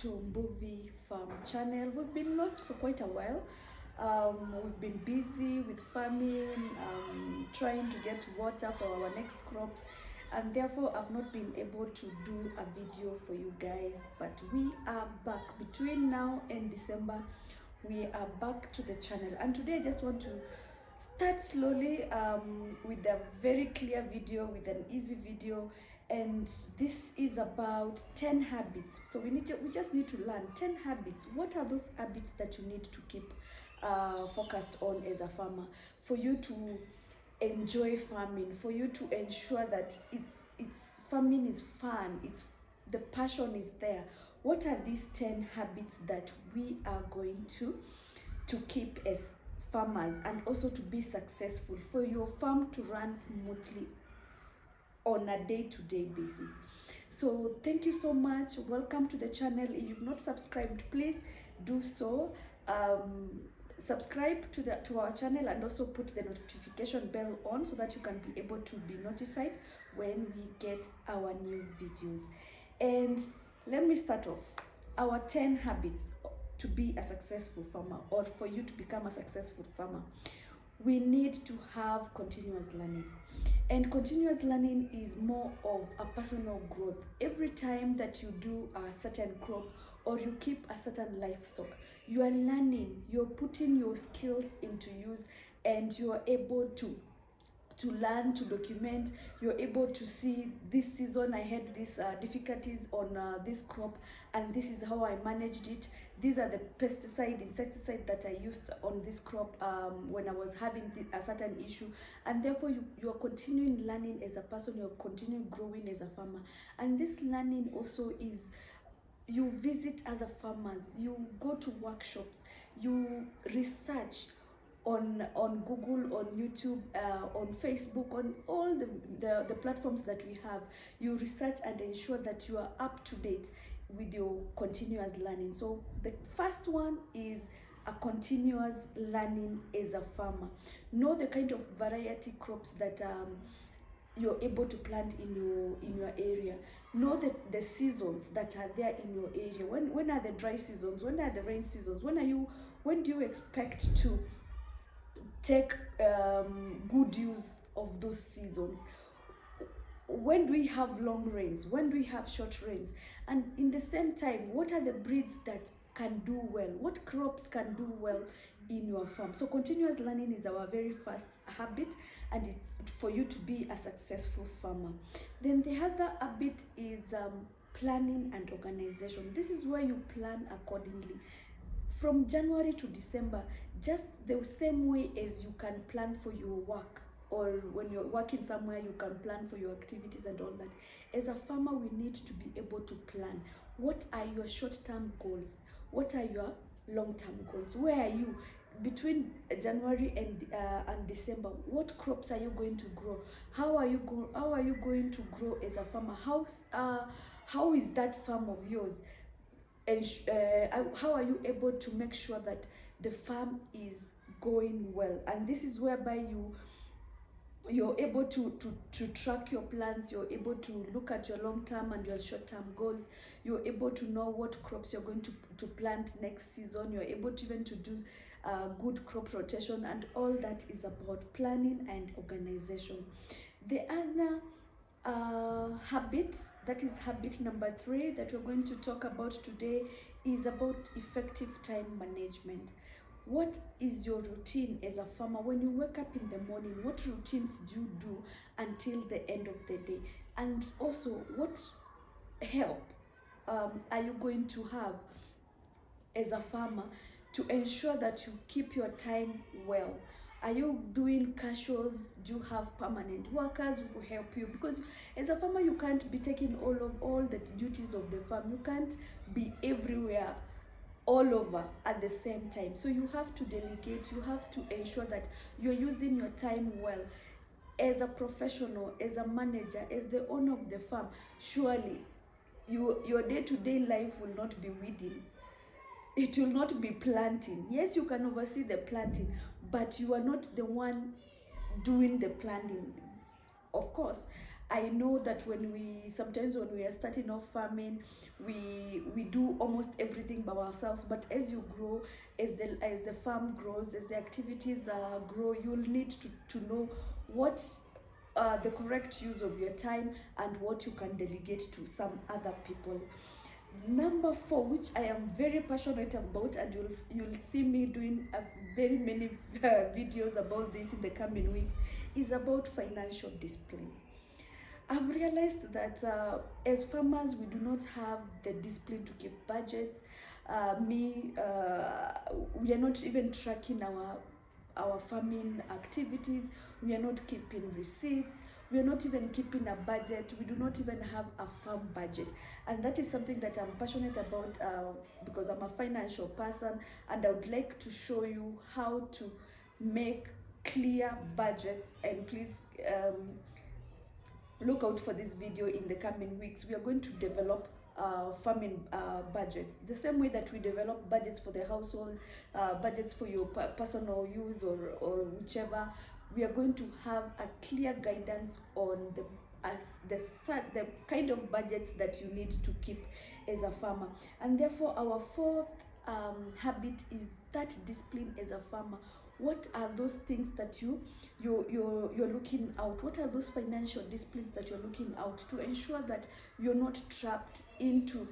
to Mbuvi Farm channel. We've been lost for quite a while. We've been busy with farming, trying to get water for our next crops, and therefore I've not been able to do a video for you guys. But we are back. Between now and December, we are back to the channel, and today I just want to start slowly with a very clear video, with an easy video. And this is about 10 habits. So we just need to learn 10 habits. What are those habits that you need to keep focused on as a farmer, for you to enjoy farming, for you to ensure that it's farming is fun, the passion is there? What are these 10 habits that we are going to keep as farmers, and also to be successful, for your farm to run smoothly on a day-to-day basis? So thank you so much. Welcome to the channel. If you've not subscribed, please do so. Subscribe to our channel, and also put the notification bell on so that you can be able to be notified when we get our new videos. And let me start off. Our 10 habits to be a successful farmer, or for you to become a successful farmer. We need to have continuous learning. And continuous learning is more of a personal growth. Every time that you do a certain crop, or you keep a certain livestock, you are learning, you're putting your skills into use, and you are able to learn, to document. You're able to see, this season I had these difficulties on this crop, and this is how I managed it. These are the insecticide that I used on this crop when I was having a certain issue. And therefore you are continuing learning as a person, you're continuing growing as a farmer. And this learning also is, you visit other farmers, you go to workshops, you research on Google, on YouTube, on Facebook, on all the platforms that we have. You research and ensure that you are up to date with your continuous learning. So the first one is a continuous learning as a farmer. Know the kind of variety crops that you're able to plant in your area. Know the seasons that are there in your area. When are the dry seasons? When are the rain seasons? When do you expect to take good use of those seasons? When do we have long rains? When do we have short rains? And in the same time, what are the breeds that can do well? What crops can do well in your farm? So continuous learning is our very first habit, and it's for you to be a successful farmer. Then the other habit is planning and organization. This is where you plan accordingly. From January to December, just the same way as you can plan for your work, or when you're working somewhere, you can plan for your activities and all that. As a farmer, we need to be able to plan. What are your short-term goals? What are your long-term goals? Where are you between January and December? What crops are you going to grow? How are you going to grow as a farmer? How is that farm of yours? And how are you able to make sure that the farm is going well? And this is whereby you're able to track your plans. You're able to look at your long-term and your short-term goals. You're able to know what crops you're going to plant next season. You're able to even to do good crop rotation, and all that is about planning and organization. The other habit, that is habit number 3 that we're going to talk about today, is about effective time management. What is your routine as a farmer? When you wake up in the morning, what routines do you do until the end of the day? And also, what help are you going to have as a farmer to ensure that you keep your time well? Are you doing casuals? Do you have permanent workers who help you? Because as a farmer, you can't be taking all the duties of the farm. You can't be everywhere, all over at the same time. So you have to delegate. You have to ensure that you're using your time well. As a professional, as a manager, as the owner of the farm, surely your day-to-day life will not be weeding. It will not be planting. Yes, you can oversee the planting, but you are not the one doing the planting. Of course, I know that sometimes when we are starting off farming, we do almost everything by ourselves, but as you grow, as the farm grows, as the activities grow, you'll need to know what the correct use of your time and what you can delegate to some other people. Number 4, which I am very passionate about, and you'll see me doing very many videos about this in the coming weeks, is about financial discipline. I've realized that as farmers, we do not have the discipline to keep budgets. We are not even tracking our farming activities. We are not keeping receipts. We are not even keeping a budget. We do not even have a farm budget. And that is something that I'm passionate about because I'm a financial person, and I would like to show you how to make clear budgets. And please look out for this video in the coming weeks. We are going to develop farming budgets, the same way that we develop budgets for the household, budgets for your personal use or whichever. We are going to have a clear guidance on the kind of budgets that you need to keep as a farmer. And therefore, our 4th habit is that discipline as a farmer. What are those things that you're looking out? What are those financial disciplines that you're looking out to ensure that you're not trapped into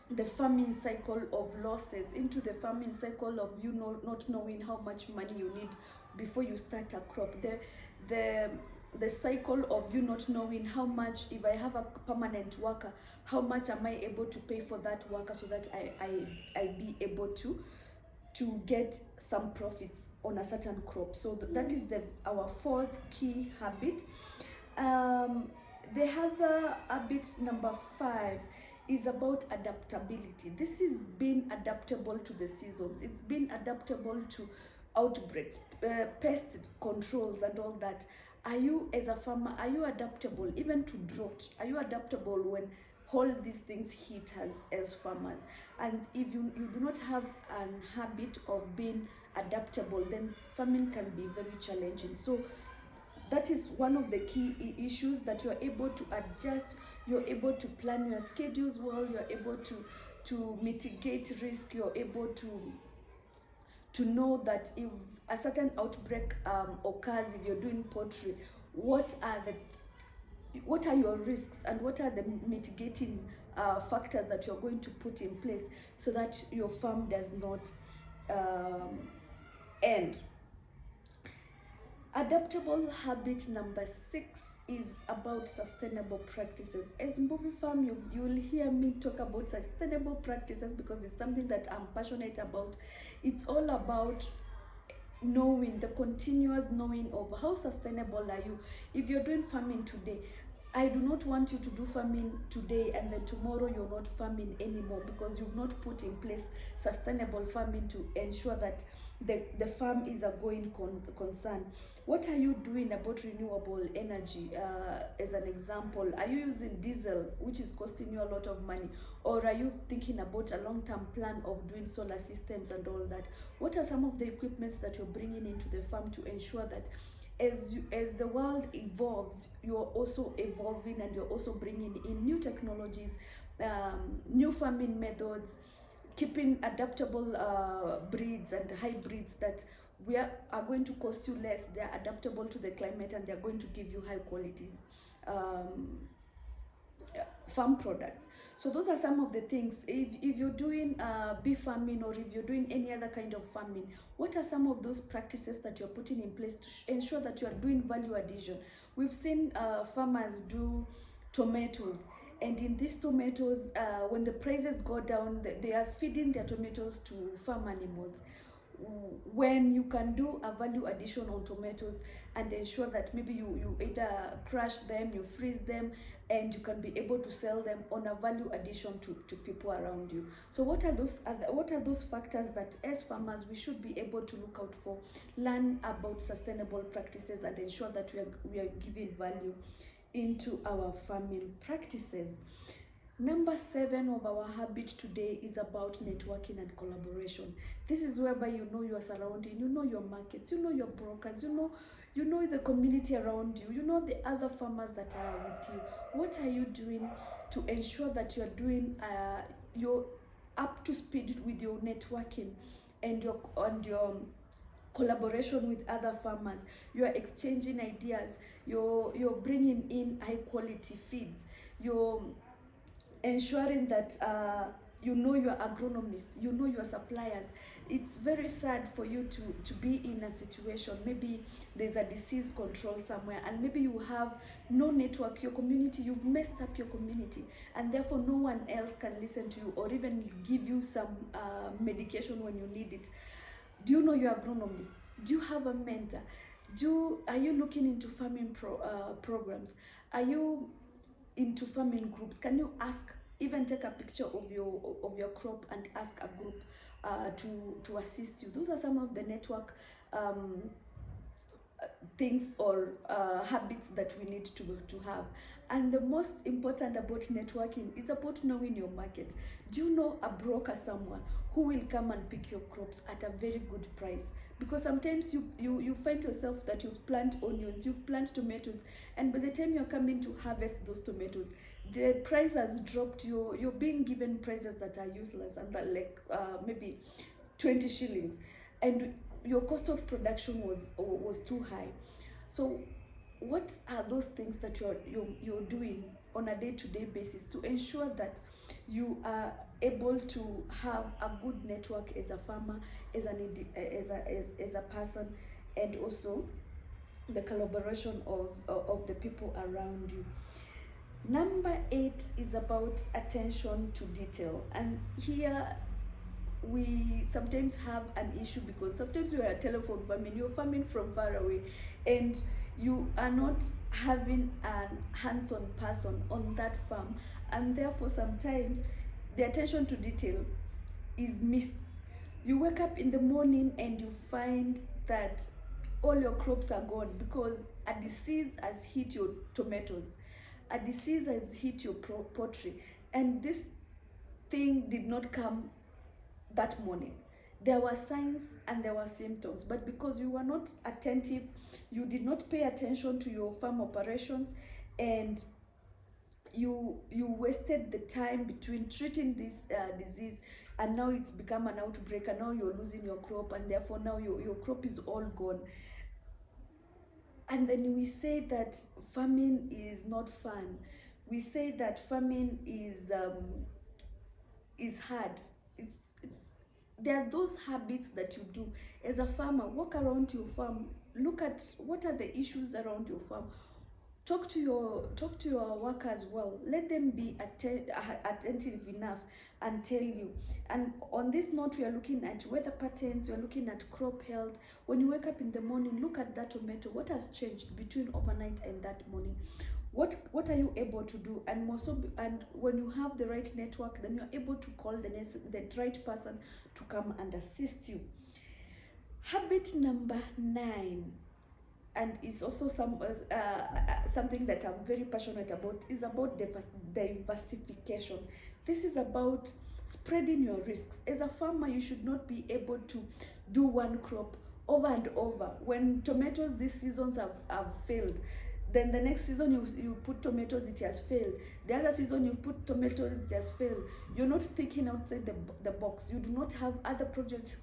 the farming cycle of losses, into the farming cycle of not knowing how much money you need before you start a crop, the cycle of you not knowing how much, if I have a permanent worker, how much am I able to pay for that worker so that I be able to get some profits on a certain crop. So that is our 4th key habit. The other habit, number 5, is about adaptability. This is being adaptable to the seasons. It's being adaptable to outbreaks, pest controls and all that. Are you, as a farmer, are you adaptable even to drought? Are you adaptable when all these things hit us as farmers? And if you do not have an habit of being adaptable, then farming can be very challenging. So that is one of the key issues, that you're able to adjust, you're able to plan your schedules well, you're able to mitigate risk, you're able to know that if a certain outbreak occurs, if you're doing poultry, what are your risks and what are the mitigating factors that you're going to put in place so that your farm does not end. Adaptable habit number 6 is about sustainable practices. As Mbuvi Farm, you will hear me talk about sustainable practices because it's something that I'm passionate about. It's all about knowing, the continuous knowing of how sustainable are you. If you're doing farming today, I do not want you to do farming today and then tomorrow you're not farming anymore because you've not put in place sustainable farming to ensure that the farm is a going concern. What are you doing about renewable energy? As an example, are you using diesel, which is costing you a lot of money, or are you thinking about a long-term plan of doing solar systems and all that? What are some of the equipments that you're bringing into the farm to ensure that as the world evolves, you're also evolving and you're also bringing in new technologies, new farming methods, keeping adaptable breeds and hybrids that are going to cost you less. They're adaptable to the climate and they're going to give you high qualities farm products. So those are some of the things. If you're doing beef farming or if you're doing any other kind of farming, what are some of those practices that you're putting in place to ensure that you are doing value addition? We've seen farmers do tomatoes, and in these tomatoes, when the prices go down, they are feeding their tomatoes to farm animals. When you can do a value addition on tomatoes and ensure that maybe you either crush them, you freeze them, and you can be able to sell them on a value addition to people around you. So what are those factors that as farmers we should be able to look out for, learn about sustainable practices, and ensure that we are giving value into our farming practices? Number 7 of our habit today is about networking and collaboration. This is whereby you know your surrounding, you know your markets, you know your brokers, you know you know the community around you, you know the other farmers that are with you. What are you doing to ensure that you're up to speed with your networking and your collaboration with other farmers? You are exchanging ideas, you're bringing in high quality feeds, you're ensuring that you know your agronomist, you know your suppliers. It's very sad for you to be in a situation, maybe there's a disease control somewhere, and maybe you have no network, your community, you've messed up your community, and therefore no one else can listen to you or even give you some medication when you need it. Do you know your agronomist? Do you have a mentor? Are you looking into farming programs? Are you into farming groups? Can you ask, even take a picture of your crop and ask a group to assist you? Those are some of the network things or habits that we need to have. And the most important about networking is about knowing your market. Do you know a broker somewhere who will come and pick your crops at a very good price? Because sometimes you find yourself that you've planted onions, you've planted tomatoes, and by the time you're coming to harvest those tomatoes, the price has dropped. You're being given prices that are useless, and that like maybe 20 shillings, and your cost of production was too high. So what are those things that you're doing on a day-to-day basis to ensure that you are able to have a good network as a farmer, as a person, and also the collaboration of the people around you? Number 8 is about attention to detail, and here we sometimes have an issue because sometimes we are telephone farming, you're farming from far away, and you are not having a hands-on person on that farm, and therefore sometimes the attention to detail is missed. You wake up in the morning and you find that all your crops are gone because a disease has hit your tomatoes, a disease has hit your poultry, and this thing did not come that morning. There were signs and there were symptoms, but because you were not attentive, you did not pay attention to your farm operations, and you wasted the time between treating this disease, and now it's become an outbreak, and now you're losing your crop, and therefore now your crop is all gone. And then we say that farming is not fun. We say that farming is hard. It's There are those habits that you do as a farmer. Walk around your farm, look at what are the issues around your farm. Talk to your workers well. Let them be attentive enough and tell you. And on this note, we are looking at weather patterns, we are looking at crop health. When you wake up in the morning, look at that tomato. What has changed between overnight and that morning? What are you able to do? And and when you have the right network, then you're able to call the right person to come and assist you. Habit number 9, and it's also something that I'm very passionate about, is about diversification. This is about spreading your risks. As a farmer, you should not be able to do one crop over and over. When tomatoes these seasons have failed, then the next season you put tomatoes, it has failed. The other season you put tomatoes, it has failed. You're not thinking outside the box. You do not have other projects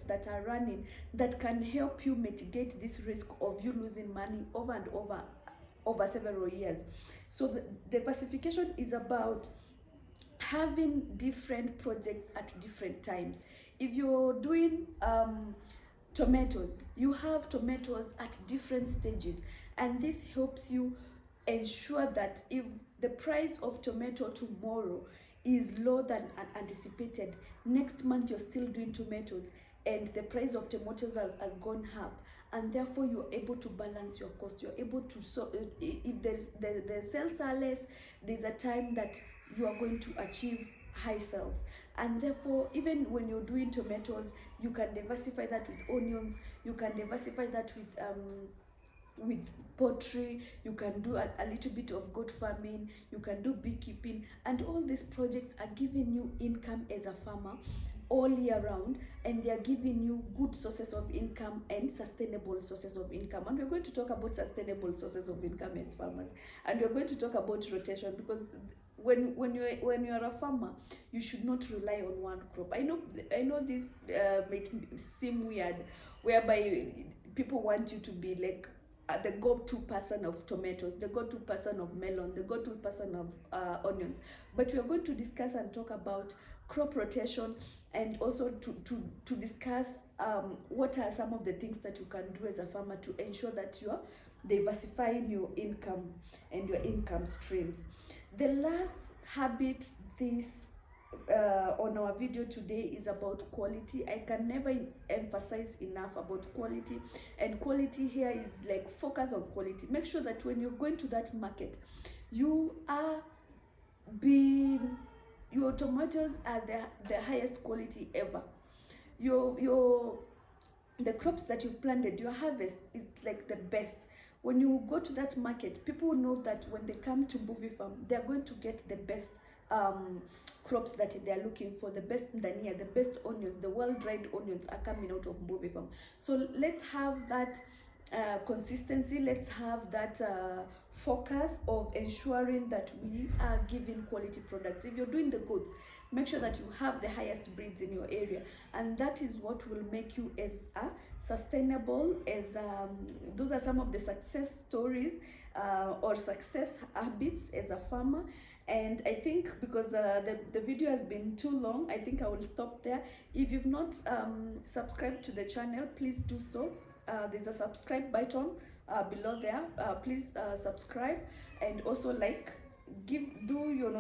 that are running that can help you mitigate this risk of you losing money over and over several years. So the diversification is about having different projects at different times. If you're doing tomatoes, you have tomatoes at different stages, and this helps you ensure that if the price of tomato tomorrow is lower than anticipated, next month you're still doing tomatoes and the price of tomatoes has gone up, and therefore you're able to balance your cost. You're able to, if the sales are less, there's a time that you are going to achieve high sales. And therefore, even when you're doing tomatoes, you can diversify that with onions, you can diversify that with poultry, you can do a little bit of goat farming, you can do beekeeping, and all these projects are giving you income as a farmer all year round, and they are giving you good sources of income and sustainable sources of income. And we're going to talk about sustainable sources of income as farmers, and we're going to talk about rotation, because when you're a farmer, you should not rely on one crop. I know this may seem weird, whereby people want you to be like the go-to person of tomatoes, the go-to person of melon, the go-to person of onions. But we are going to discuss and talk about crop rotation, and also to discuss what are some of the things that you can do as a farmer to ensure that you are diversifying your income and your income streams. The last habit this on our video today is about quality. I can never emphasize enough about quality, and quality here is like focus on quality. Make sure that when you're going to that market, you are being, your tomatoes are the highest quality ever. The crops that you've planted, your harvest is like the best. When you go to that market, people know that when they come to Mbuvi Farm, they're going to get the best crops that they're looking for, the best dania, the best onions, the well-dried onions are coming out of Mbuvi Farm. So let's have that consistency, let's have that focus of ensuring that we are giving quality products. If you're doing the goods, make sure that you have the highest breeds in your area, and that is what will make you as sustainable as those are some of the success stories or success habits as a farmer. And I think because the video has been too long, I think I will stop there. If you've not subscribed to the channel, please do so. There's a subscribe button below there. Please subscribe, and also like, do your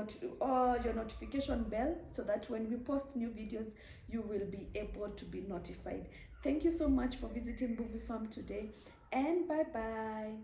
notification bell, so that when we post new videos, you will be able to be notified. Thank you so much for visiting Mbuvi Farm today, and bye bye.